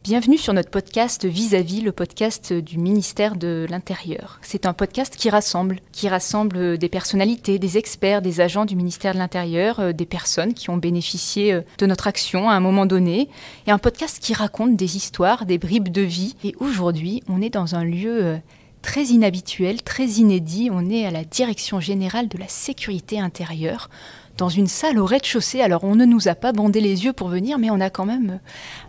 Bienvenue sur notre podcast Vis-à-vis, le podcast du ministère de l'Intérieur. C'est un podcast qui rassemble des personnalités, des experts, des agents du ministère de l'Intérieur, des personnes qui ont bénéficié de notre action à un moment donné. Et un podcast qui raconte des histoires, des bribes de vie. Et aujourd'hui, on est dans un lieu très inhabituel, très inédit. On est à la Direction générale de la sécurité intérieure, dans une salle au rez-de-chaussée. Alors on ne nous a pas bandé les yeux pour venir, mais on a quand même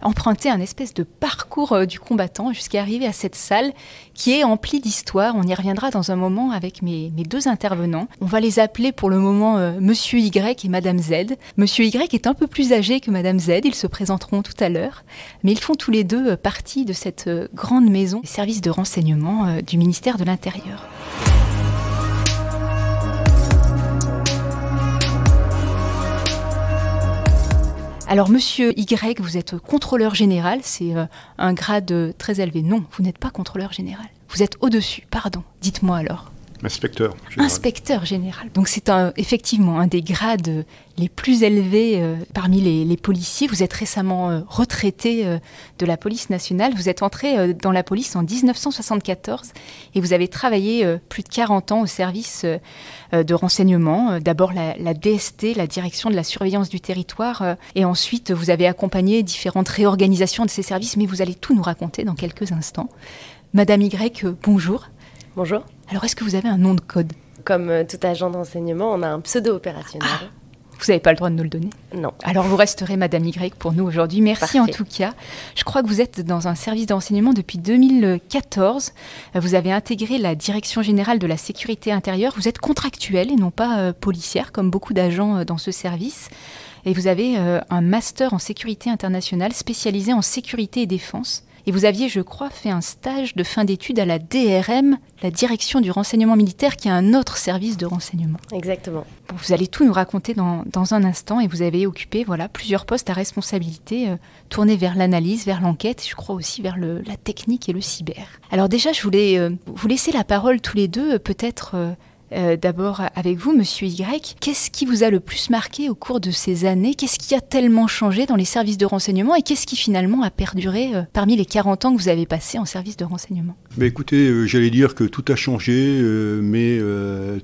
emprunté un espèce de parcours du combattant jusqu'à arriver à cette salle qui est emplie d'histoires. On y reviendra dans un moment avec mes deux intervenants. On va les appeler pour le moment Monsieur Y et Madame Z. Monsieur Y est un peu plus âgé que Madame Z, ils se présenteront tout à l'heure, mais ils font tous les deux partie de cette grande maison, les services de renseignement du ministère de l'Intérieur. Alors, Monsieur Y, vous êtes contrôleur général, c'est un grade très élevé. Non, vous n'êtes pas contrôleur général. Vous êtes au-dessus, pardon. Dites-moi alors. Inspecteur général. Inspecteur général. Donc c'est effectivement un des grades les plus élevés parmi les policiers. Vous êtes récemment retraité de la police nationale. Vous êtes entré dans la police en 1974 et vous avez travaillé plus de 40 ans au service de renseignement. D'abord la DST, la Direction de la surveillance du territoire, et ensuite vous avez accompagné différentes réorganisations de ces services, mais vous allez tout nous raconter dans quelques instants. Madame Y, bonjour. Bonjour. Alors, est-ce que vous avez un nom de code ? Comme tout agent de renseignement, on a un pseudo opérationnel. Ah, vous n'avez pas le droit de nous le donner ? Non. Alors, vous resterez Madame Y pour nous aujourd'hui. Merci. Parfait. En tout cas. Je crois que vous êtes dans un service de renseignement depuis 2014. Vous avez intégré la Direction générale de la sécurité intérieure. Vous êtes contractuelle et non pas policière, comme beaucoup d'agents dans ce service. Et vous avez un master en sécurité internationale spécialisé en sécurité et défense. Et vous aviez, je crois, fait un stage de fin d'études à la DRM, la Direction du renseignement militaire, qui est un autre service de renseignement. Exactement. Bon, vous allez tout nous raconter dans un instant, et vous avez occupé plusieurs postes à responsabilité, tournés vers l'analyse, vers l'enquête, et je crois aussi vers la technique et le cyber. Alors déjà, je voulais vous laisser la parole tous les deux, peut-être... d'abord avec vous, Monsieur Y, qu'est-ce qui vous a le plus marqué au cours de ces années ? Qu'est-ce qui a tellement changé dans les services de renseignement et qu'est-ce qui finalement a perduré parmi les 40 ans que vous avez passés en service de renseignement ? Écoutez, j'allais dire que tout a changé, mais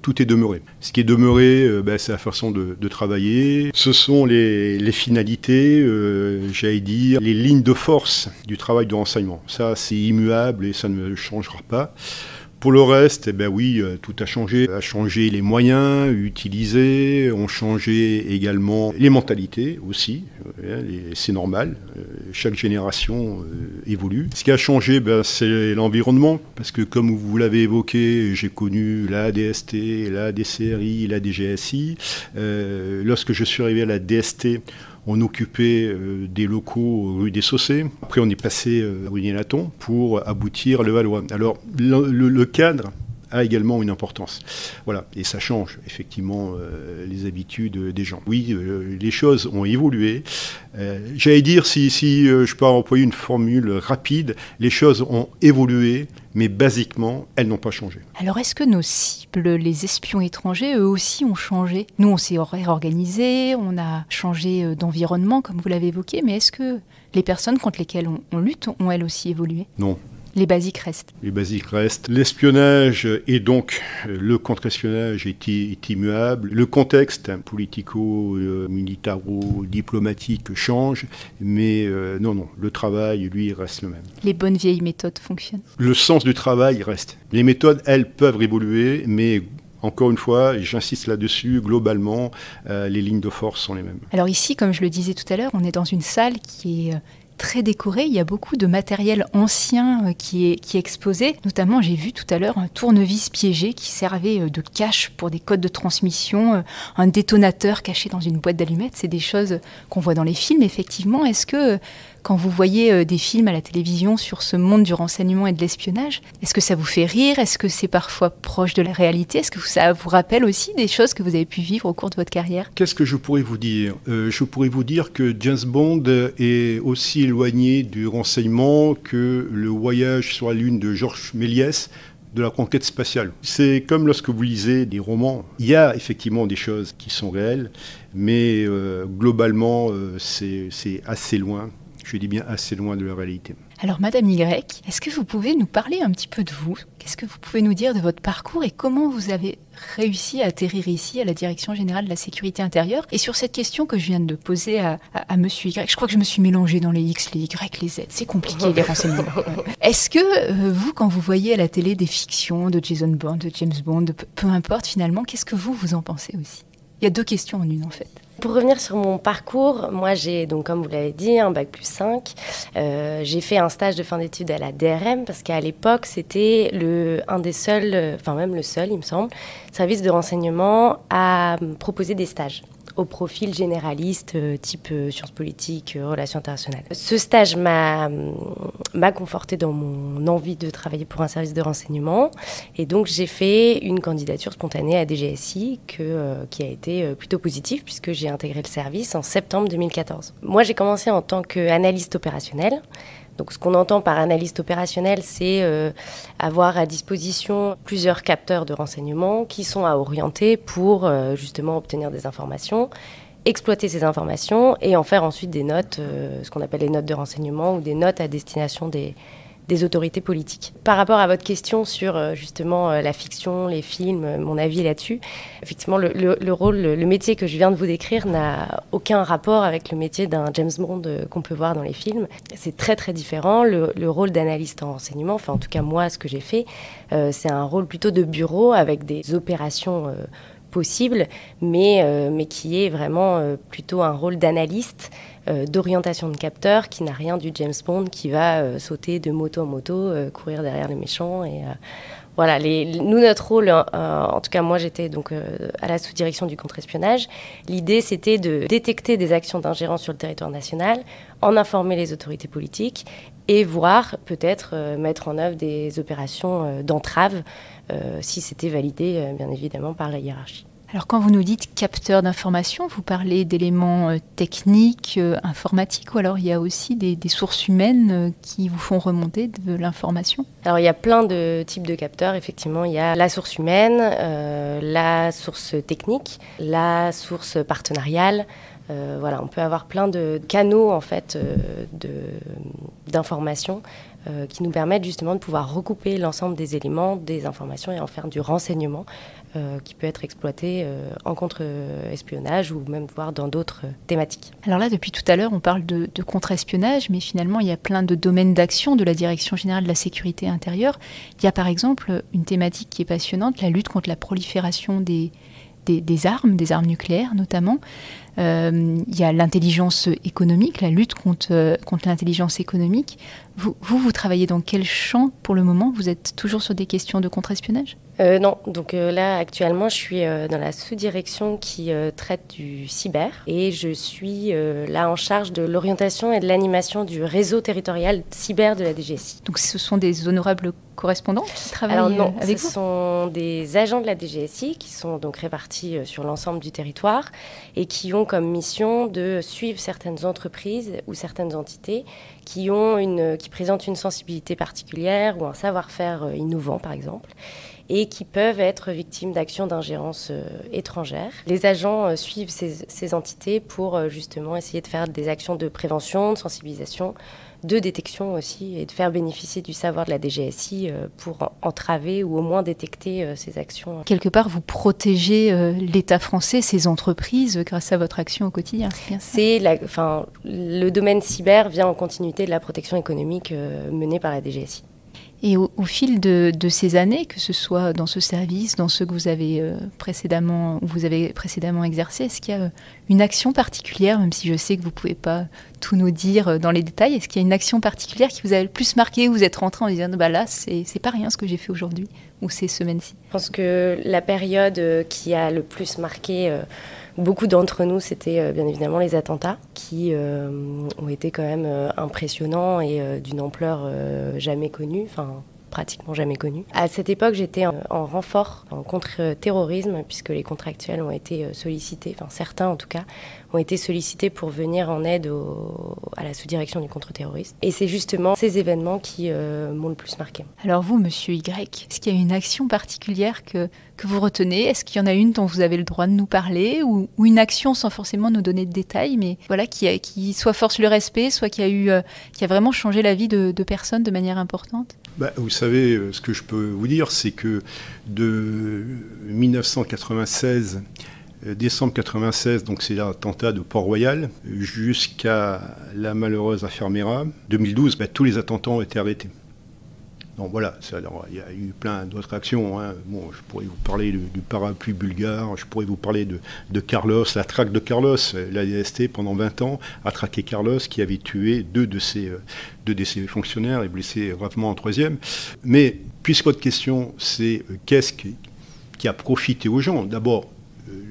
tout est demeuré. Ce qui est demeuré, c'est la façon de travailler. Ce sont les finalités, j'allais dire, les lignes de force du travail de renseignement. Ça, c'est immuable et ça ne changera pas. Pour le reste, oui, tout a changé. A changé les moyens utilisés, ont changé également les mentalités aussi. C'est normal, chaque génération évolue. Ce qui a changé, c'est l'environnement, parce que comme vous l'avez évoqué, j'ai connu la DST, la DCRI, la DGSI. Lorsque je suis arrivé à la DST, on occupait des locaux rue des Saussaies. Après, on est passé rue des Latons pour aboutir le Valois. Alors, le cadre a également une importance. Voilà, et ça change effectivement les habitudes des gens. Oui, les choses ont évolué. J'allais dire, si je peux employer une formule rapide, les choses ont évolué, mais basiquement, elles n'ont pas changé. Alors, est-ce que nos cibles, les espions étrangers, eux aussi ont changé ? Nous, on s'est réorganisé, on a changé d'environnement, comme vous l'avez évoqué, mais est-ce que les personnes contre lesquelles on lutte ont elles aussi évolué ? Non. Les basiques restent. Les basiques restent. L'espionnage et donc le contre-espionnage est immuable. Le contexte politico-militaro-diplomatique change, mais non, le travail, lui, reste le même. Les bonnes vieilles méthodes fonctionnent. Le sens du travail reste. Les méthodes, elles, peuvent évoluer, mais... Encore une fois, et j'insiste là-dessus, globalement, les lignes de force sont les mêmes. Alors ici, comme je le disais tout à l'heure, on est dans une salle qui est très décorée. Il y a beaucoup de matériel ancien qui est exposé. Notamment, j'ai vu tout à l'heure un tournevis piégé qui servait de cache pour des codes de transmission, un détonateur caché dans une boîte d'allumettes. C'est des choses qu'on voit dans les films, effectivement. Est-ce que... Quand vous voyez des films à la télévision sur ce monde du renseignement et de l'espionnage, est-ce que ça vous fait rire ? Est-ce que c'est parfois proche de la réalité ? Est-ce que ça vous rappelle aussi des choses que vous avez pu vivre au cours de votre carrière ? Qu'est-ce que je pourrais vous dire ? Je pourrais vous dire que James Bond est aussi éloigné du renseignement que le voyage sur la Lune de Georges Méliès de la conquête spatiale. C'est comme lorsque vous lisez des romans. Il y a effectivement des choses qui sont réelles, mais globalement, c'est assez loin Je dis bien assez loin de la réalité. Alors Madame Y, est-ce que vous pouvez nous parler un petit peu de vous? Qu'est-ce que vous pouvez nous dire de votre parcours et comment vous avez réussi à atterrir ici à la Direction Générale de la Sécurité Intérieure? Et sur cette question que je viens de poser à Monsieur Y, je crois que je me suis mélangée dans les X, les Y, les Z. C'est compliqué les renseignements. Est-ce que vous, quand vous voyez à la télé des fictions de Jason Bourne, de James Bond, peu importe finalement, qu'est-ce que vous en pensez aussi? Il y a 2 questions en une en fait. Pour revenir sur mon parcours, moi j'ai, donc comme vous l'avez dit, un bac plus 5. J'ai fait un stage de fin d'études à la DRM parce qu'à l'époque, c'était un des seuls, enfin même le seul, il me semble, service de renseignement à proposer des stages au profil généraliste, type sciences politiques, relations internationales. Ce stage m'a conforté dans mon envie de travailler pour un service de renseignement. Et donc, j'ai fait une candidature spontanée à DGSI qui a été plutôt positive puisque j'ai intégré le service en septembre 2014. Moi, j'ai commencé en tant qu'analyste opérationnel. Donc, ce qu'on entend par analyste opérationnel, c'est avoir à disposition plusieurs capteurs de renseignement qui sont à orienter pour justement obtenir des informations, exploiter ces informations et en faire ensuite des notes, ce qu'on appelle les notes de renseignement ou des notes à destination des autorités politiques. Par rapport à votre question sur justement la fiction, les films, mon avis là-dessus, effectivement le rôle, le métier que je viens de vous décrire n'a aucun rapport avec le métier d'un James Bond qu'on peut voir dans les films. C'est très très différent. Le rôle d'analyste en renseignement, enfin en tout cas moi ce que j'ai fait, c'est un rôle plutôt de bureau avec des opérations possibles, mais qui est vraiment plutôt un rôle d'analyste, d'orientation de capteur, qui n'a rien du James Bond, qui va sauter de moto en moto, courir derrière les méchants. Et voilà, nous, notre rôle, en tout cas moi j'étais donc à la sous-direction du contre-espionnage. L'idée c'était de détecter des actions d'ingérence sur le territoire national, en informer les autorités politiques et voir peut-être mettre en œuvre des opérations d'entrave si c'était validé bien évidemment par la hiérarchie. Alors quand vous nous dites capteur d'information, vous parlez d'éléments techniques, informatiques, ou alors il y a aussi des sources humaines qui vous font remonter de l'information? Alors il y a plein de types de capteurs, effectivement. Il y a la source humaine, la source technique, la source partenariale. Voilà, on peut avoir plein de canaux en fait d'informations qui nous permettent justement de pouvoir recouper l'ensemble des éléments, des informations et en faire du renseignement qui peut être exploité en contre-espionnage ou même voire dans d'autres thématiques. Alors là, depuis tout à l'heure, on parle de contre-espionnage, mais finalement, il y a plein de domaines d'action de la Direction Générale de la Sécurité Intérieure. Il y a par exemple une thématique qui est passionnante, la lutte contre la prolifération des armes nucléaires notamment. Il y a l'intelligence économique, la lutte contre l'intelligence économique. Vous travaillez dans quel champ pour le moment? Vous êtes toujours sur des questions de contre-espionnage? Non, donc là actuellement je suis dans la sous-direction qui traite du cyber et je suis là en charge de l'orientation et de l'animation du réseau territorial cyber de la DGSI. Donc ce sont des honorables correspondants qui travaillent avec vous? Ce sont des agents de la DGSI qui sont donc répartis sur l'ensemble du territoire et qui ont comme mission de suivre certaines entreprises ou certaines entités qui présentent une sensibilité particulière ou un savoir-faire innovant par exemple, et qui peuvent être victimes d'actions d'ingérence étrangères. Les agents suivent ces entités pour justement essayer de faire des actions de prévention, de sensibilisation, de détection aussi, et de faire bénéficier du savoir de la DGSI pour entraver ou au moins détecter ces actions. Quelque part, vous protégez l'État français, ses entreprises, grâce à votre action au quotidien, c'est bien ça? Le domaine cyber vient en continuité de la protection économique menée par la DGSI. Et au fil de ces années, que ce soit dans ce service, dans ce que vous avez précédemment exercé, est-ce qu'il y a une action particulière, même si je sais que vous ne pouvez pas tout nous dire dans les détails, est-ce qu'il y a une action particulière qui vous a le plus marqué, où vous êtes rentré en disant là, c'est pas rien ce que j'ai fait aujourd'hui, ou ces semaines-ci? Je pense que la période qui a le plus marqué beaucoup d'entre nous, c'était bien évidemment les attentats qui ont été quand même impressionnants et d'une ampleur jamais connue, pratiquement jamais connue. À cette époque, j'étais en renfort en contre-terrorisme puisque les contractuels ont été sollicités, certains en tout cas, ont été sollicités pour venir en aide à la sous-direction du contre-terrorisme. Et c'est justement ces événements qui m'ont le plus marqué. Alors vous, Monsieur Y, est-ce qu'il y a une action particulière que vous retenez? Est-ce qu'il y en a une dont vous avez le droit de nous parler, ou une action sans forcément nous donner de détails, mais voilà, qui soit force le respect, soit qui a vraiment changé la vie de personnes de manière importante? Vous savez, ce que je peux vous dire, c'est que de 1996, décembre 96, donc c'est l'attentat de Port-Royal, jusqu'à la malheureuse affaire Mera, 2012, tous les attentats ont été arrêtés. Donc voilà, alors, il y a eu plein d'autres actions. Bon, je pourrais vous parler du parapluie bulgare, je pourrais vous parler de Carlos, la traque de Carlos. La DST, pendant 20 ans, a traqué Carlos, qui avait tué deux de ses fonctionnaires et blessé gravement un troisième. Mais puisque votre question, c'est qu'est-ce qui a profité aux gens? D'abord,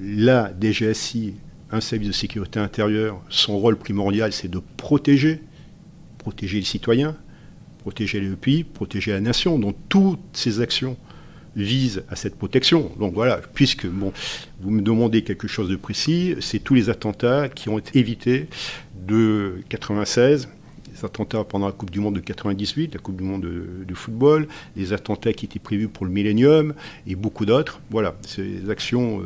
la DGSI, un service de sécurité intérieure, son rôle primordial, c'est de protéger les citoyens, protéger les pays, protéger la nation. Donc toutes ces actions visent à cette protection. Donc voilà, puisque vous me demandez quelque chose de précis, c'est tous les attentats qui ont été évités de 96, les attentats pendant la Coupe du Monde de 98, la Coupe du Monde de football, les attentats qui étaient prévus pour le Millennium et beaucoup d'autres. Voilà, c'est des actions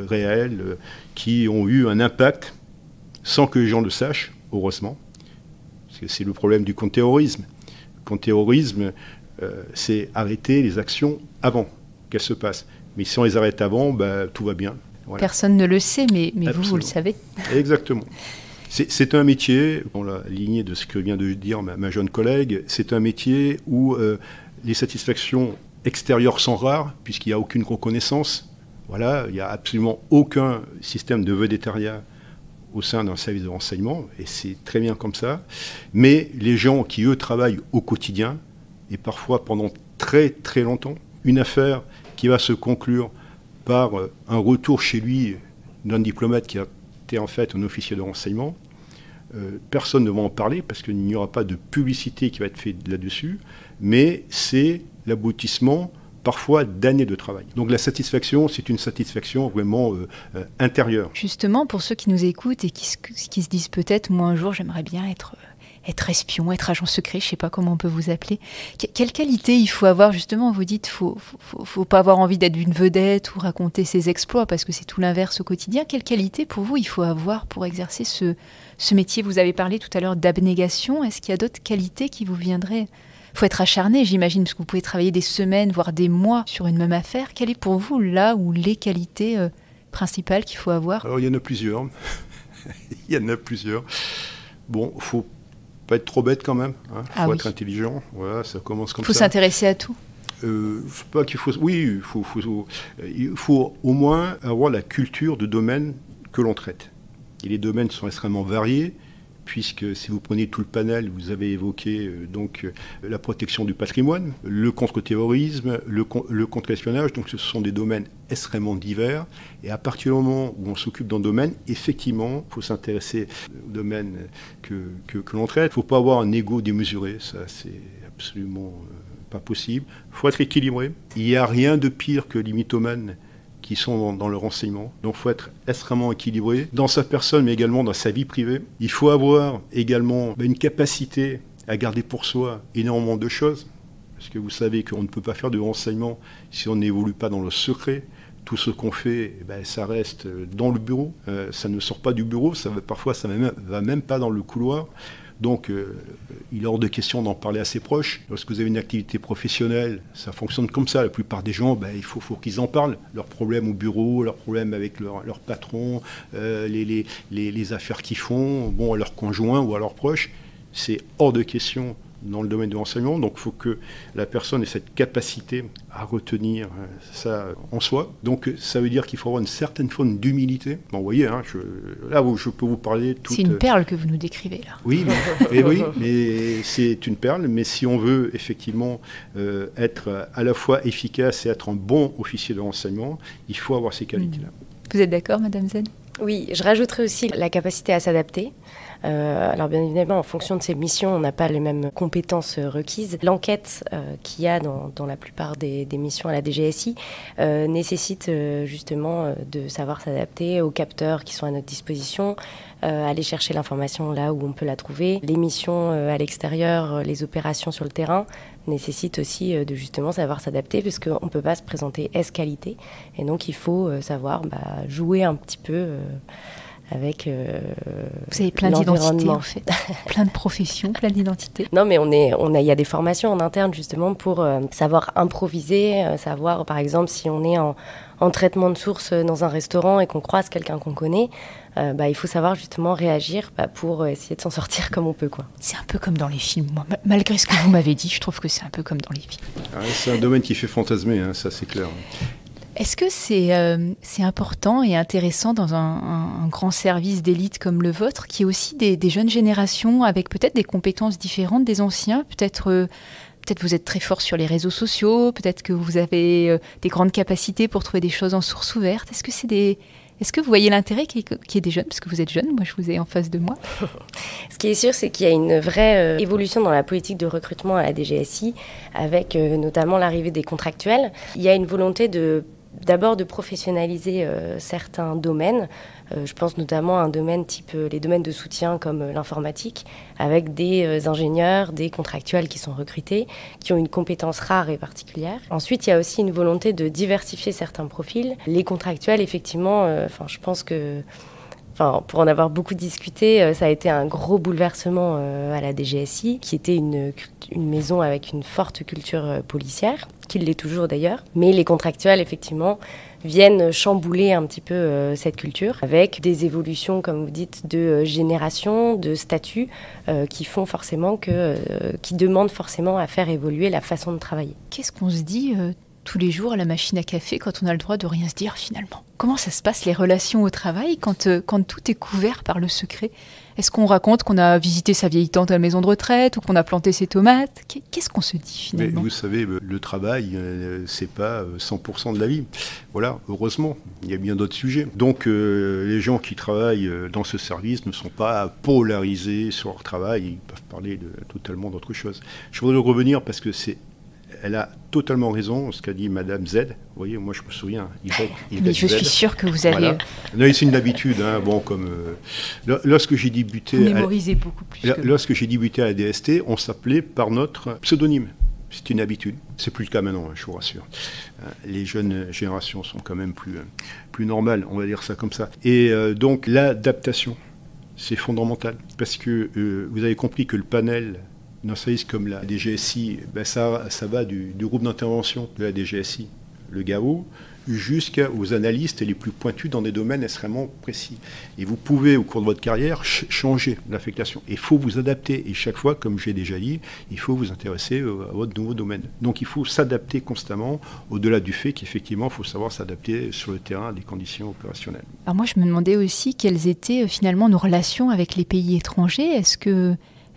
réelles qui ont eu un impact sans que les gens le sachent, heureusement. Parce que c'est le problème du contre-terrorisme. Le contre-terrorisme, c'est arrêter les actions avant qu'elles se passent. Mais si on les arrête avant, tout va bien. Voilà. Personne ne le sait, mais vous le savez. Exactement. C'est un métier, dans la lignée de ce que vient de dire ma jeune collègue, c'est un métier où les satisfactions extérieures sont rares, puisqu'il n'y a aucune reconnaissance. Voilà, il n'y a absolument aucun système de vedettariat au sein d'un service de renseignement, et c'est très bien comme ça. Mais les gens qui, eux, travaillent au quotidien, et parfois pendant très très longtemps, une affaire qui va se conclure par un retour chez lui d'un diplomate qui a été en fait un officier de renseignement, personne ne va en parler parce qu'il n'y aura pas de publicité qui va être faite là-dessus, mais c'est l'aboutissement parfois d'années de travail. Donc la satisfaction, c'est une satisfaction vraiment intérieure. Justement, pour ceux qui nous écoutent et qui se disent peut-être, moi un jour j'aimerais bien être espion, être agent secret, je ne sais pas comment on peut vous appeler. Quelle qualité il faut avoir, justement? Vous dites, faut pas avoir envie d'être une vedette ou raconter ses exploits, parce que c'est tout l'inverse au quotidien. Quelle qualité pour vous il faut avoir pour exercer ce métier? Vous avez parlé tout à l'heure d'abnégation. Est-ce qu'il y a d'autres qualités qui vous viendraient? Il faut être acharné, j'imagine, parce que vous pouvez travailler des semaines, voire des mois sur une même affaire. Quelle est pour vous là ou les qualités principales qu'il faut avoir? Alors, il y en a plusieurs. Il y en a plusieurs. Bon, il faut pas être trop bête quand même. Il faut être intelligent. Voilà, ça commence comme ça. Il faut s'intéresser à tout. Pas qu'il faut. Oui, il faut au moins avoir la culture de domaine que l'on traite. Et les domaines sont extrêmement variés, puisque si vous prenez tout le panel, vous avez évoqué la protection du patrimoine, le contre-terrorisme, le contre-espionnage, donc ce sont des domaines extrêmement divers. Et à partir du moment où on s'occupe d'un domaine, effectivement, il faut s'intéresser au domaine que l'on traite. Il ne faut pas avoir un ego démesuré, ça c'est absolument pas possible. Il faut être équilibré. Il n'y a rien de pire que les mythomanes qui sont dans le renseignement. Donc il faut être extrêmement équilibré dans sa personne, mais également dans sa vie privée. Il faut avoir également une capacité à garder pour soi énormément de choses, parce que vous savez qu'on ne peut pas faire de renseignement si on n'évolue pas dans le secret. Tout ce qu'on fait, ça reste dans le bureau, ça ne sort pas du bureau, parfois ça ne va même pas dans le couloir. Donc, il est hors de question d'en parler à ses proches. Lorsque vous avez une activité professionnelle, ça fonctionne comme ça. La plupart des gens, il faut qu'ils en parlent. Leurs problèmes au bureau, leurs problèmes avec leur patron, les affaires qu'ils font, à leurs conjoints ou à leurs proches. C'est hors de question dans le domaine du renseignement. Donc, il faut que la personne ait cette capacité à retenir ça en soi. Donc, ça veut dire qu'il faut avoir une certaine forme d'humilité. Bon, vous voyez, je peux vous parler... C'est une perle que vous nous décrivez, là. Oui, mais c'est une perle. Mais si on veut, effectivement, être à la fois efficace et être un bon officier de renseignement, il faut avoir ces qualités-là. Vous êtes d'accord, Madame Zen? Oui, je rajouterais aussi la capacité à s'adapter. Alors bien évidemment, en fonction de ces missions, on n'a pas les mêmes compétences requises. L'enquête qu'il y a dans la plupart des missions à la DGSI nécessite justement de savoir s'adapter aux capteurs qui sont à notre disposition, aller chercher l'information là où on peut la trouver. Les missions à l'extérieur, les opérations sur le terrain nécessitent aussi de justement savoir s'adapter, parce qu'on ne peut pas se présenter qualité, et donc il faut savoir jouer un petit peu avec vous avez plein d'identités en fait, plein de professions, plein d'identités. Non, mais il y a des formations en interne justement pour savoir improviser, savoir par exemple si on est en traitement de source dans un restaurant et qu'on croise quelqu'un qu'on connaît, il faut savoir justement réagir pour essayer de s'en sortir comme on peut, quoi. C'est un peu comme dans les films, moi. Malgré ce que vous m'avez dit, je trouve que c'est un peu comme dans les films. C'est un domaine qui fait fantasmer, ça c'est clair. Est-ce que c'est important et intéressant dans un grand service d'élite comme le vôtre, qui est aussi des jeunes générations avec peut-être des compétences différentes des anciens, peut-être vous êtes très fort sur les réseaux sociaux, peut-être que vous avez des grandes capacités pour trouver des choses en source ouverte. Est-ce que vous voyez l'intérêt qu'il y ait des jeunes, parce que vous êtes jeune, moi je vous ai en face de moi. Ce qui est sûr, c'est qu'il y a une vraie évolution dans la politique de recrutement à la DGSI, avec notamment l'arrivée des contractuels. Il y a une volonté d'abord de professionnaliser certains domaines. Je pense notamment à un domaine type les domaines de soutien comme l'informatique, avec des ingénieurs, des contractuels qui sont recrutés, qui ont une compétence rare et particulière. Ensuite, il y a aussi une volonté de diversifier certains profils. Les contractuels, effectivement, je pense que... pour en avoir beaucoup discuté, ça a été un gros bouleversement à la DGSI, qui était une maison avec une forte culture policière, qui l'est toujours d'ailleurs. Mais les contractuels, effectivement, viennent chambouler un petit peu cette culture, avec des évolutions, comme vous dites, de génération, de statut, qui demandent forcément à faire évoluer la façon de travailler. Qu'est-ce qu'on se dit tous les jours à la machine à café quand on a le droit de rien se dire finalement? Comment ça se passe les relations au travail quand tout est couvert par le secret? Est-ce qu'on raconte qu'on a visité sa vieille tante à la maison de retraite ou qu'on a planté ses tomates? Qu'est-ce qu'on se dit finalement? Mais vous savez, le travail, c'est pas 100% de la vie. Voilà, heureusement, il y a bien d'autres sujets. Donc les gens qui travaillent dans ce service ne sont pas polarisés sur leur travail, ils peuvent parler totalement d'autre chose. Je voudrais revenir parce que elle a totalement raison, ce qu'a dit Madame Z. Vous voyez, moi je me souviens. Mais je suis sûre que vous avez... Voilà. Là, c'est une habitude. Lorsque j'ai débuté... Vous mémorisez beaucoup plus. Lorsque j'ai débuté à la DST, on s'appelait par notre pseudonyme. C'est une habitude. C'est plus le cas maintenant, je vous rassure. Les jeunes générations sont quand même plus normales, on va dire ça comme ça. Et donc l'adaptation, c'est fondamental. Parce que vous avez compris que le panel... d'un service comme la DGSI, ça va du groupe d'intervention de la DGSI, le GAO, jusqu'aux analystes les plus pointus dans des domaines extrêmement précis. Et vous pouvez, au cours de votre carrière, changer l'affectation. Il faut vous adapter. Et chaque fois, comme j'ai déjà dit, il faut vous intéresser à votre nouveau domaine. Donc il faut s'adapter constamment, au-delà du fait qu'effectivement, il faut savoir s'adapter sur le terrain à des conditions opérationnelles. Alors moi, je me demandais aussi quelles étaient finalement nos relations avec les pays étrangers.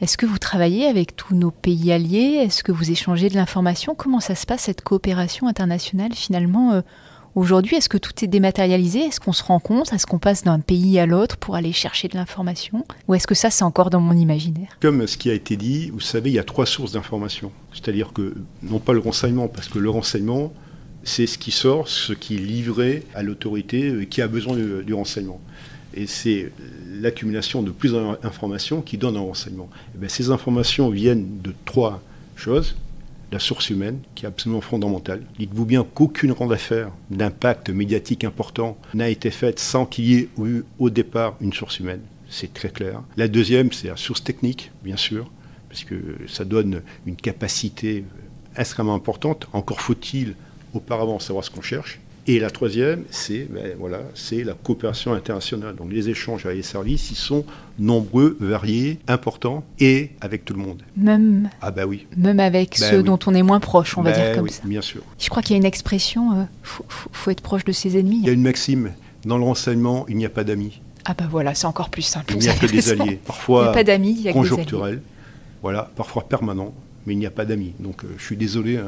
Est-ce que vous travaillez avec tous nos pays alliés? Est-ce que vous échangez de l'information? Comment ça se passe, cette coopération internationale, finalement, aujourd'hui? Est-ce que tout est dématérialisé? Est-ce qu'on se rencontre? Est-ce qu'on passe d'un pays à l'autre pour aller chercher de l'information? Ou est-ce que ça, c'est encore dans mon imaginaire? Comme ce qui a été dit, vous savez, il y a 3 sources d'information. C'est-à-dire que, non pas le renseignement, parce que le renseignement, c'est ce qui sort, ce qui est livré à l'autorité qui a besoin du renseignement. Et c'est l'accumulation de plusieurs informations qui donne un renseignement. Et ces informations viennent de 3 choses. La source humaine, qui est absolument fondamentale. Dites-vous bien qu'aucune grande affaire d'impact médiatique important n'a été faite sans qu'il y ait eu au départ une source humaine. C'est très clair. La deuxième, c'est la source technique, bien sûr, parce que ça donne une capacité extrêmement importante. Encore faut-il auparavant savoir ce qu'on cherche. Et la troisième, c'est la coopération internationale. Donc les échanges avec les services, ils sont nombreux, variés, importants et avec tout le monde. Même avec ceux dont on est moins proche, on va dire comme ça. Bien sûr. Je crois qu'il y a une expression, faut être proche de ses ennemis. Il y a une maxime, dans le renseignement, il n'y a pas d'amis. Ah voilà, c'est encore plus simple. Il n'y a que des alliés. Parfois il n'y a pas d'amis, il y a conjoncturels, que des alliés. Voilà, parfois permanents. Mais il n'y a pas d'amis. Donc je suis désolé,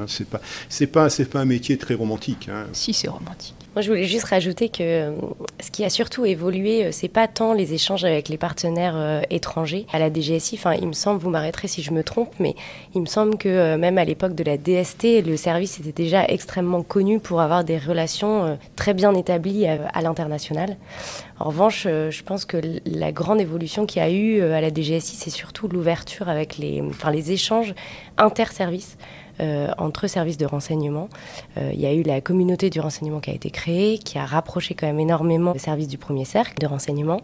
c'est pas un métier très romantique. Si, c'est romantique. Moi, je voulais juste rajouter que ce qui a surtout évolué, c'est pas tant les échanges avec les partenaires étrangers. À la DGSI, il me semble, vous m'arrêterez si je me trompe, mais il me semble que même à l'époque de la DST, le service était déjà extrêmement connu pour avoir des relations très bien établies à l'international. En revanche, je pense que la grande évolution qu'il y a eu à la DGSI, c'est surtout l'ouverture avec les échanges interservices. Entre services de renseignement. Il y a eu la communauté du renseignement qui a été créée, qui a rapproché quand même énormément le service du premier cercle de renseignement.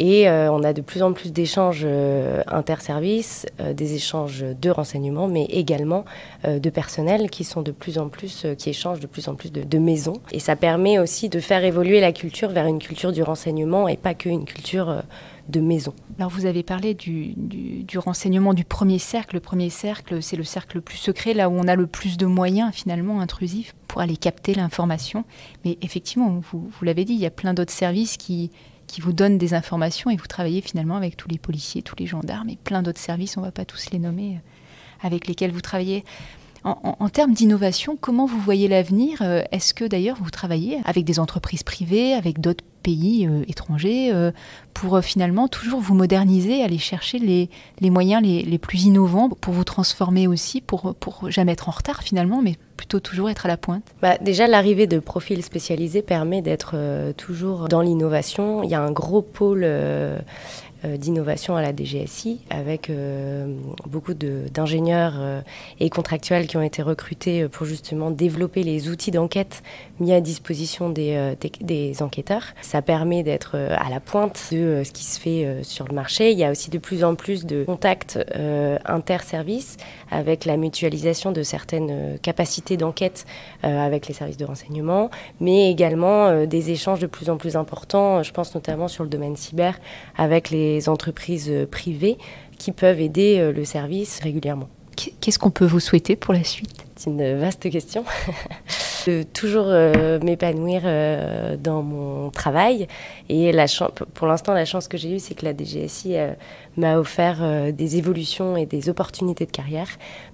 Et on a de plus en plus d'échanges interservices, des échanges de renseignement, mais également de personnel qui sont qui échangent de plus en plus de maisons. Et ça permet aussi de faire évoluer la culture vers une culture du renseignement et pas qu'une culture de maison. Alors vous avez parlé du renseignement du premier cercle. Le premier cercle, c'est le cercle le plus secret, là où on a le plus de moyens finalement intrusifs pour aller capter l'information. Mais effectivement, vous l'avez dit, il y a plein d'autres services qui vous donnent des informations et vous travaillez finalement avec tous les policiers, tous les gendarmes et plein d'autres services, on ne va pas tous les nommer, avec lesquels vous travaillez. En termes d'innovation, comment vous voyez l'avenir ? Est-ce que d'ailleurs vous travaillez avec des entreprises privées, avec d'autres pays étrangers, pour finalement toujours vous moderniser, aller chercher les moyens les plus innovants pour vous transformer aussi, pour jamais être en retard finalement, mais plutôt toujours être à la pointe ? Déjà, l'arrivée de profils spécialisés permet d'être toujours dans l'innovation. Il y a un gros pôle d'innovation à la DGSI avec beaucoup d'ingénieurs et contractuels qui ont été recrutés pour justement développer les outils d'enquête mis à disposition des enquêteurs. Ça permet d'être à la pointe de ce qui se fait sur le marché. Il y a aussi de plus en plus de contacts interservices avec la mutualisation de certaines capacités d'enquête avec les services de renseignement, mais également des échanges de plus en plus importants, je pense notamment sur le domaine cyber, avec les entreprises privées qui peuvent aider le service régulièrement. Qu'est-ce qu'on peut vous souhaiter pour la suite ? C'est une vaste question. De toujours m'épanouir dans mon travail. Et pour l'instant, la chance que j'ai eue, c'est que la DGSI m'a offert des évolutions et des opportunités de carrière.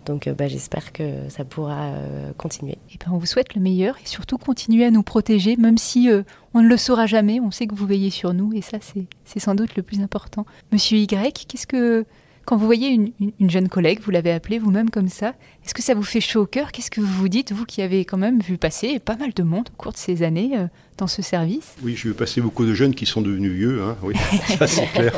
Donc j'espère que ça pourra continuer. Et on vous souhaite le meilleur et surtout continuer à nous protéger, même si on ne le saura jamais. On sait que vous veillez sur nous et ça, c'est sans doute le plus important. Monsieur Y, quand vous voyez une jeune collègue, vous l'avez appelée vous-même comme ça, est-ce que ça vous fait chaud au cœur ? Qu'est-ce que vous vous dites, vous qui avez quand même vu passer pas mal de monde au cours de ces années dans ce service ? Oui, j'ai vu passer beaucoup de jeunes qui sont devenus vieux, oui, ça c'est clair.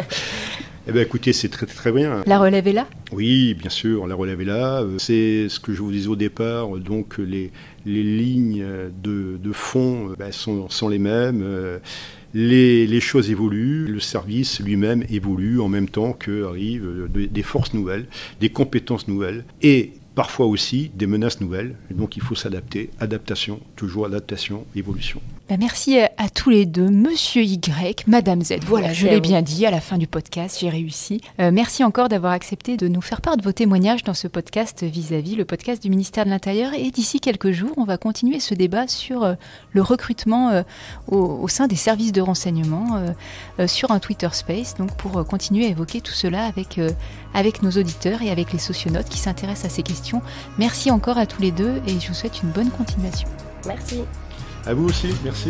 Eh bien écoutez, c'est très très bien. La relève est là ? Oui, bien sûr, la relève est là. C'est ce que je vous disais au départ, donc les lignes de fond sont les mêmes. Les choses évoluent, le service lui-même évolue en même temps qu'arrivent des forces nouvelles, des compétences nouvelles et parfois aussi des menaces nouvelles. Et donc il faut s'adapter, toujours adaptation, évolution. Merci à tous les deux, Monsieur Y, Madame Z. Voilà, merci, je l'ai bien dit, à la fin du podcast, j'ai réussi. Merci encore d'avoir accepté de nous faire part de vos témoignages dans ce podcast Vis-à-vis, le podcast du ministère de l'Intérieur. Et d'ici quelques jours, on va continuer ce débat sur le recrutement au sein des services de renseignement sur un Twitter Space, donc pour continuer à évoquer tout cela avec nos auditeurs et avec les socionautes qui s'intéressent à ces questions. Merci encore à tous les deux et je vous souhaite une bonne continuation. Merci. À vous aussi, merci.